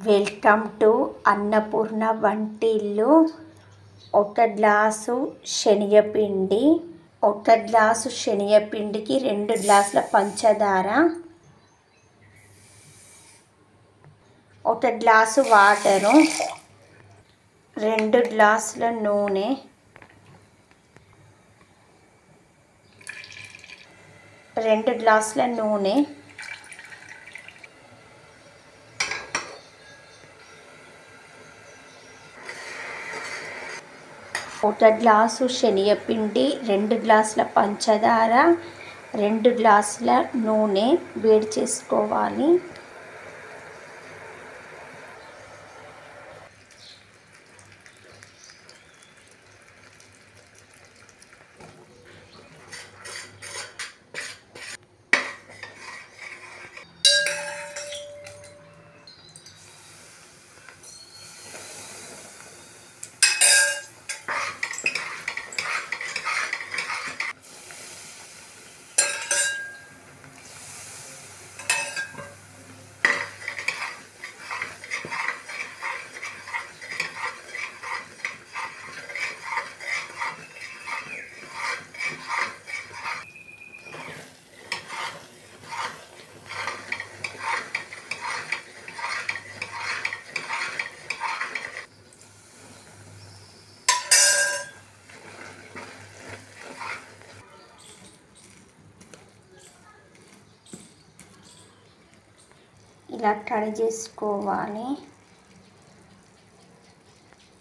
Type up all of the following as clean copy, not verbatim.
Welcome to Annapurna వంటిల్లు. ఒక glass శనగపిండి, ఒక గ్లాసు శనగపిండికి 2 గ్లాసుల పంచదార, ఒక గ్లాసు వాటరు, 2 గ్లాసుల నూనె, ఒక గ్లాసు శనగపిండి, 2 గ్లాసుల పంచదార, 2 గ్లాసుల నూనె వేడి చేసుకోవాలి.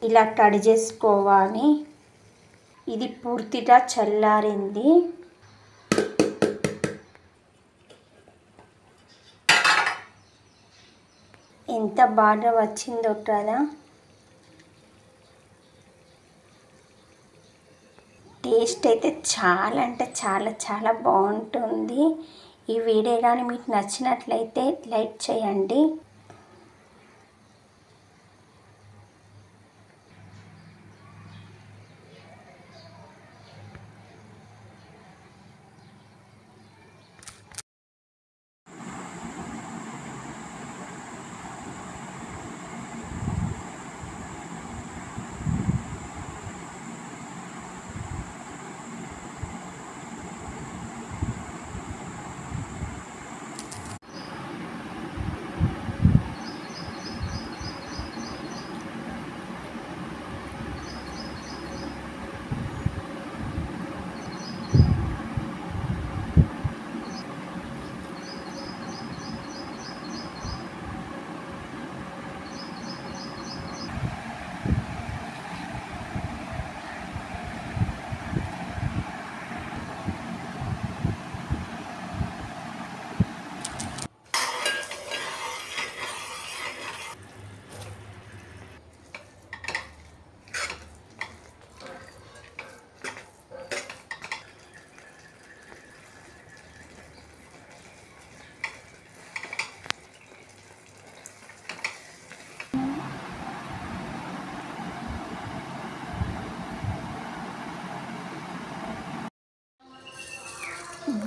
ఇలా తడి చేసుకోవాలి. ఇది పూర్తిగా చల్లారింది. ఎంత బాగా వచ్చిందో కదా. టేస్ట్ అయితే చాలా అంటే చాలా చాలా బాగుంటుంది. ఈ వీడియో కానీ మీకు నచ్చినట్లయితే లైక్ చేయండి.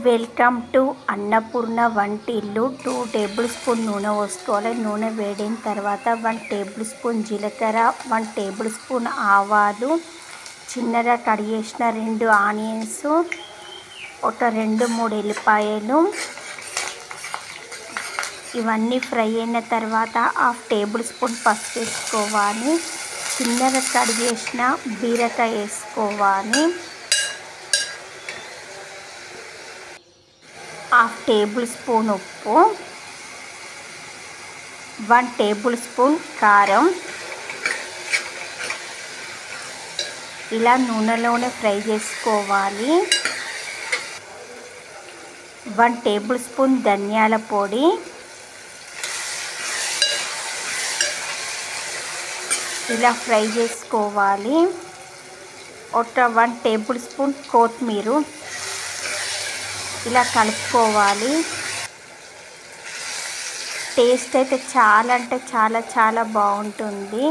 వెల్కమ్ టు అన్నపూర్ణ వంటిల్లు. 2 టేబుల్ స్పూన్ నూనె పోసుకోవాలి. నూనె వేడిన తర్వాత 1 టేబుల్ స్పూన్ జీలకర్ర, 1 టేబుల్ స్పూన్ ఆవాలు, చిన్నగా కట్ చేసిన 2 ఆనియన్స్, ఒక 2-3 ఎల్లిపాయలు. ఇవన్నీ ఫ్రై అయిన తర్వాత 1/2 టేబుల్ స్పూన్ పసుపు వేసుకోవాలి. చిన్నగా కట్ చేసిన బీరకాయ వేసుకోవాలి. 1/2 టేబుల్ స్పూన్ ఉప్పు, 1 టేబుల్ స్పూన్ కారం. ఇలా నూనెలోనే ఫ్రై చేసుకోవాలి. 1 టేబుల్ స్పూన్ ధనియాల పొడి, ఇలా ఫ్రై చేసుకోవాలి. ఒక 1 టేబుల్ స్పూన్ కొత్తిమీర ఇలా కలుపుకోవాలి. టేస్ట్ అయితే చాలా అంటే చాలా చాలా బాగుంటుంది.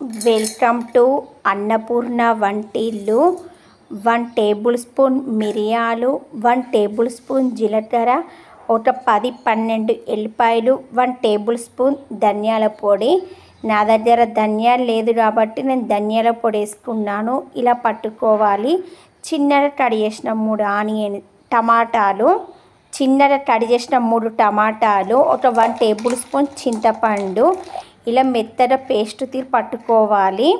వెల్కమ్ టు అన్నపూర్ణ వంటిల్లు. 1 టేబుల్ స్పూన్ మిరియాలు, 1 టేబుల్ స్పూన్ జీలకర్ర, ఒక 10-12 ఎల్లిపాయలు, 1 టేబుల్ స్పూన్ ధనియాల పొడి. నా దగ్గర ధనియాలు లేదు కాబట్టి నేను ధనియాల పొడి వేసుకున్నాను. ఇలా పట్టుకోవాలి. చిన్నగా కట్ చేసిన 3 టమాటాలు, చిన్నగా కట్ చేసిన 3 టమాటాలు, ఒక 1 టేబుల్ స్పూన్ చింతపండు. ఇలా మెత్తగా పేస్ట్ తీసి పట్టుకోవాలి.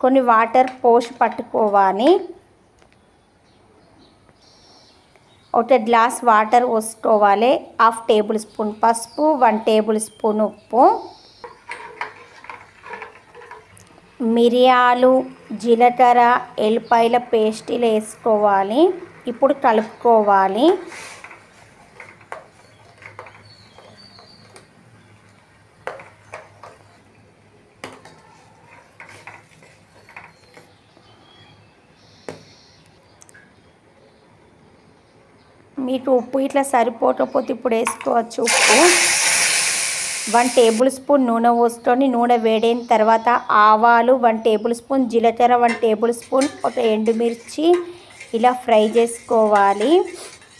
కొన్ని వాటర్ పోసి పట్టుకోవాలి. ఒక గ్లాస్ వాటర్ పోసుకోవాలి. 1/2 టేబుల్ స్పూన్ పసుపు, 1 టేబుల్ స్పూన్ ఉప్పు, మిరియాలు, జీలకర్ర, ఎల్లిపాయల పేస్ట్ ఇలా వేసుకోవాలి. ఇప్పుడు కలుపుకోవాలి. మీకు ఉప్పు ఇట్లా సరిపోకపోతే ఇప్పుడు వేసుకోవచ్చు ఉప్పు. 1 టేబుల్ స్పూన్ నూనె పోసుకొని నూనె వేడైన తర్వాత ఆవాలు, 1 టేబుల్ స్పూన్ జీలకర్ర, 1 టేబుల్ స్పూన్ ఒక ఎండుమిర్చి ఇలా ఫ్రై చేసుకోవాలి.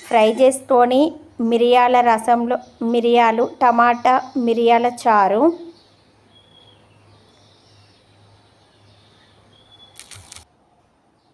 ఫ్రై చేసుకొని మిరియాల రసంలో మిరియాలు, టమాటా, మిరియాల చారు